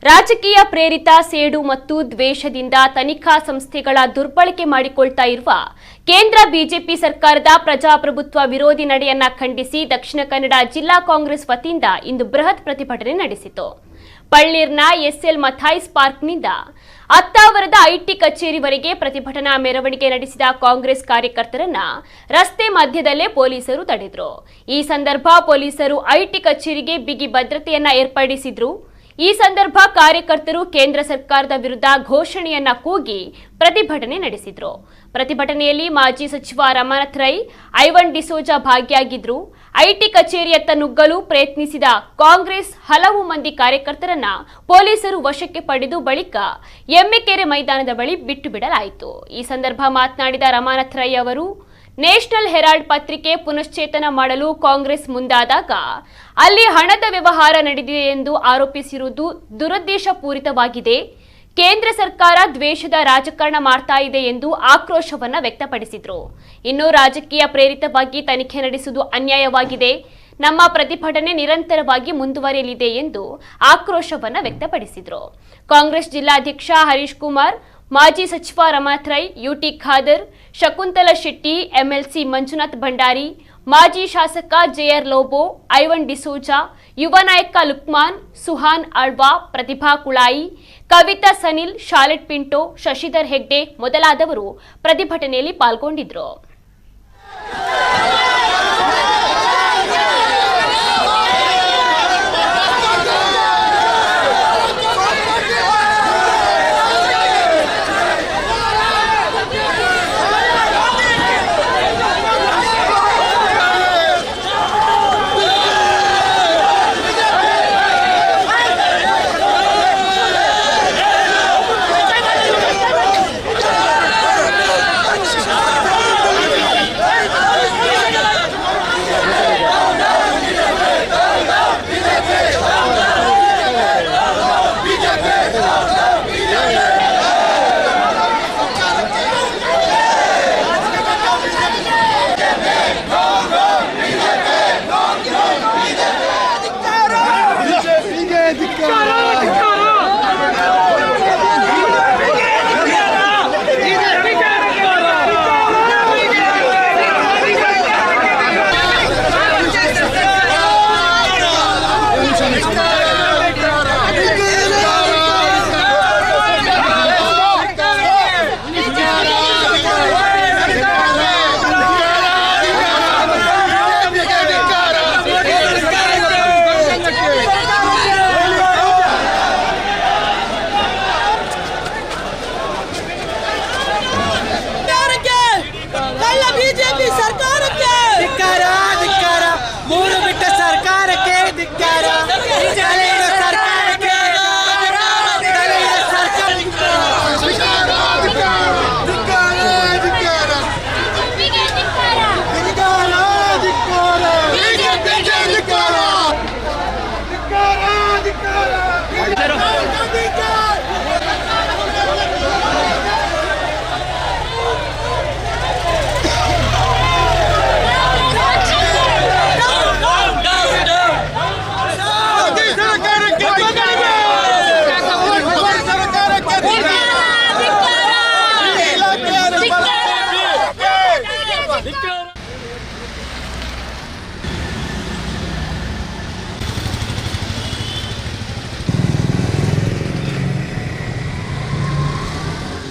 ರಾಜಕೀಯ ಪ್ರೇರಿತ ಸೇಡು ಮತ್ತು ದ್ವೇಷದಿಂದ ತನಿಖಾ ಸಂಸ್ಥೆಗಳ ದುರ್ಬಳಕೆ ಮಾಡಿಕೊಳ್ತಾ ಇರುವ ಕೇಂದ್ರ ಬಿಜೆಪಿ ಸರ್ಕಾರದ ಪ್ರಜಾಪ್ರಭುತ್ವ ವಿರೋಧಿ ನಡೆಯನ್ನ ಖಂಡಿಸಿ ದಕ್ಷಿಣ ಕನ್ನಡ ಜಿಲ್ಲಾ ಕಾಂಗ್ರೆಸ್ ವತಿಯಿಂದ ಇಂದು ಬೃಹತ್ ಪ್ರತಿಭಟನೆ ನಡೆಸಿತು. ಪಳ್ಳೀರ್ನ ಎಸ್ಎಲ್ ಮಥಾಯ್ಸ್ ಪಾರ್ಕ್ನಿಂದ ಅತ್ತಾವರದ ಐಟಿ ಕಚೇರಿವರೆಗೆ ಪ್ರತಿಭಟನಾ ಮೆರವಣಿಗೆ ನಡೆಸಿದ ಕಾಂಗ್ರೆಸ್ ಕಾರ್ಯಕರ್ತರನ್ನ ರಸ್ತೆ ಮಧ್ಯದಲ್ಲೇ ಪೊಲೀಸರು ತಡೆದರು. ಈ ಸಂದರ್ಭ ಪೊಲೀಸರು ಐಟಿ ಕಚೇರಿಗೆ ಬಿಗಿ ಭದ್ರತೆಯನ್ನ ಏರ್ಪಡಿಸಿದ್ರು. ಈ ಸಂದರ್ಭ ಕಾರ್ಯಕರ್ತರು ಕೇಂದ್ರ ಸರ್ಕಾರದ ವಿರುದ್ಧ ಘೋಷಣೆಯನ್ನ ಕೂಗಿ ಪ್ರತಿಭಟನೆ ನಡೆಸಿದ್ರು. ಪ್ರತಿಭಟನೆಯಲ್ಲಿ ಮಾಜಿ ಸಚಿವ ರಮಾನಾಥ್ ರೈ, ಐವನ್ ಡಿಸೋಜಾ ಭಾಗಿಯಾಗಿದ್ರು. ಐಟಿ ಕಚೇರಿಯತ್ತ ನುಗ್ಗಲು ಪ್ರಯತ್ನಿಸಿದ ಕಾಂಗ್ರೆಸ್ ಹಲವು ಮಂದಿ ಕಾರ್ಯಕರ್ತರನ್ನ ಪೊಲೀಸರು ವಶಕ್ಕೆ ಪಡೆದು ಬಳಿಕ ಎಮ್ಮೆಕೆರೆ ಮೈದಾನದ ಬಳಿ ಬಿಟ್ಟು ಬಿಡಲಾಯಿತು. ಈ ಸಂದರ್ಭ ಮಾತನಾಡಿದ ರಮಾನಾಥ್ ರೈ ಅವರು, ನ್ಯಾಷನಲ್ ಹೆರಾಲ್ಡ್ ಪತ್ರಿಕೆ ಪುನಶ್ಚೇತನ ಮಾಡಲು ಕಾಂಗ್ರೆಸ್ ಮುಂದಾದಾಗ ಅಲ್ಲಿ ಹಣದ ವ್ಯವಹಾರ ನಡೆದಿದೆ ಎಂದು ಆರೋಪಿಸಿರುವುದು ದುರುದ್ದೇಶಪೂರಿತವಾಗಿದೆ. ಕೇಂದ್ರ ಸರ್ಕಾರ ದ್ವೇಷದ ರಾಜಕಾರಣ ಮಾಡ್ತಾ ಇದೆ ಎಂದು ಆಕ್ರೋಶವನ್ನ ವ್ಯಕ್ತಪಡಿಸಿದ್ರು. ಇನ್ನು ರಾಜಕೀಯ ಪ್ರೇರಿತವಾಗಿ ತನಿಖೆ ನಡೆಸುವುದು ಅನ್ಯಾಯವಾಗಿದೆ. ನಮ್ಮ ಪ್ರತಿಭಟನೆ ನಿರಂತರವಾಗಿ ಮುಂದುವರಿಯಲಿದೆ ಎಂದು ಆಕ್ರೋಶವನ್ನ ವ್ಯಕ್ತಪಡಿಸಿದ್ರು. ಕಾಂಗ್ರೆಸ್ ಜಿಲ್ಲಾಧ್ಯಕ್ಷ ಹರೀಶ್ ಕುಮಾರ್, ಮಾಜಿ ಸಚಿವ ರಮಾನಾಥ್ ರೈ, ಯುಟಿ ಖಾದರ್, ಶಕುಂತಲಾ ಶೆಟ್ಟಿ, ಎಂಎಲ್ಸಿ ಮಂಜುನಾಥ್ ಭಂಡಾರಿ, ಮಾಜಿ ಶಾಸಕ ಜೆಆರ್ ಲೋಬೋ, ಐವನ್ ಡಿಸೋಜಾ, ಯುವ ನಾಯಕ ಲುಕ್ಮಾನ್, ಸುಹಾನ್ ಆಳ್ವಾ, ಪ್ರತಿಭಾ ಕುಳಾಯಿ, ಕವಿತಾ ಸನಿಲ್, ಶಾಲೆಟ್ ಪಿಂಟೋ, ಶಶಿಧರ್ ಹೆಗ್ಡೆ ಮೊದಲಾದವರು ಪ್ರತಿಭಟನೆಯಲ್ಲಿ ಪಾಲ್ಗೊಂಡಿದ್ರು.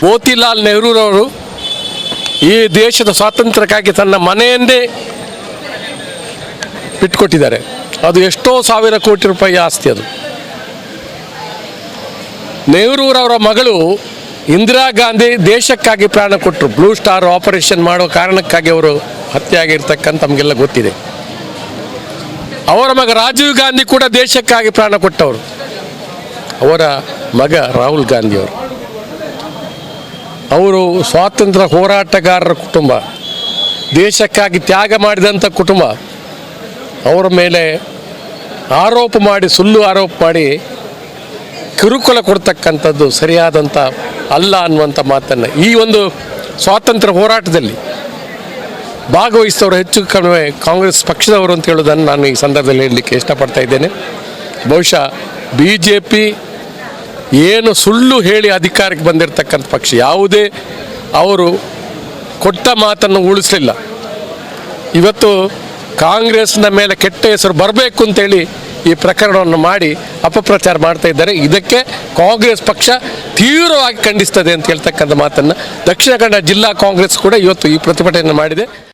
ಮೋತಿಲಾಲ್ ನೆಹರೂರವರು ಈ ದೇಶದ ಸ್ವಾತಂತ್ರ್ಯಕ್ಕಾಗಿ ತನ್ನ ಮನೆಯನ್ನೇ ಬಿಟ್ಟುಕೊಟ್ಟಿದ್ದಾರೆ. ಅದು ಎಷ್ಟೋ ಸಾವಿರ ಕೋಟಿ ರೂಪಾಯಿ ಆಸ್ತಿ. ಅದು ನೆಹರೂರವರ ಮಗಳು ಇಂದಿರಾ ಗಾಂಧಿ ದೇಶಕ್ಕಾಗಿ ಪ್ರಾಣ ಕೊಟ್ಟರು. ಬ್ಲೂ ಸ್ಟಾರ್ ಆಪರೇಷನ್ ಮಾಡೋ ಕಾರಣಕ್ಕಾಗಿ ಅವರು ಹತ್ಯೆ ಆಗಿರ್ತಕ್ಕಂಥ ನಮಗೆಲ್ಲ ಗೊತ್ತಿದೆ. ಅವರ ಮಗ ರಾಜೀವ್ ಗಾಂಧಿ ಕೂಡ ದೇಶಕ್ಕಾಗಿ ಪ್ರಾಣ ಕೊಟ್ಟವರು. ಅವರ ಮಗ ರಾಹುಲ್ ಗಾಂಧಿಯವರು, ಅವರು ಸ್ವಾತಂತ್ರ್ಯ ಹೋರಾಟಗಾರರ ಕುಟುಂಬ, ದೇಶಕ್ಕಾಗಿ ತ್ಯಾಗ ಮಾಡಿದಂಥ ಕುಟುಂಬ. ಅವರ ಮೇಲೆ ಆರೋಪ ಮಾಡಿ, ಸುಳ್ಳು ಆರೋಪ ಮಾಡಿ ಕಿರುಕುಳ ಕೊಡ್ತಕ್ಕಂಥದ್ದು ಸರಿಯಾದಂಥ ಅಲ್ಲ ಅನ್ನುವಂಥ ಮಾತನ್ನು ಈ ಒಂದು ಸ್ವಾತಂತ್ರ್ಯ ಹೋರಾಟದಲ್ಲಿ ಭಾಗವಹಿಸಿದವರು ಹೆಚ್ಚು ಕಡಿಮೆ ಕಾಂಗ್ರೆಸ್ ಪಕ್ಷದವರು ಅಂತ ಹೇಳೋದನ್ನು ನಾನು ಈ ಸಂದರ್ಭದಲ್ಲಿ ಹೇಳಲಿಕ್ಕೆ ಇಷ್ಟಪಡ್ತಾ ಇದ್ದೇನೆ. ಬಹುಶಃ BJP ಏನು ಸುಳ್ಳು ಹೇಳಿ ಅಧಿಕಾರಕ್ಕೆ ಬಂದಿರತಕ್ಕಂಥ ಪಕ್ಷ ಯಾವುದೇ ಅವರು ಕೊಟ್ಟ ಮಾತನ್ನು ಉಳಿಸಲಿಲ್ಲ. ಇವತ್ತು ಕಾಂಗ್ರೆಸ್ನ ಮೇಲೆ ಕೆಟ್ಟ ಹೆಸರು ಬರಬೇಕು ಅಂತೇಳಿ ಈ ಪ್ರಕರಣವನ್ನು ಮಾಡಿ ಅಪಪ್ರಚಾರ ಮಾಡ್ತಾ ಇದ್ದಾರೆ. ಇದಕ್ಕೆ ಕಾಂಗ್ರೆಸ್ ಪಕ್ಷ ತೀವ್ರವಾಗಿ ಖಂಡಿಸ್ತದೆ ಅಂತ ಹೇಳ್ತಕ್ಕಂಥ ಮಾತನ್ನು ದಕ್ಷಿಣ ಕನ್ನಡ ಜಿಲ್ಲಾ ಕಾಂಗ್ರೆಸ್ ಕೂಡ ಇವತ್ತು ಈ ಪ್ರತಿಭಟನೆ ಮಾಡಿದೆ.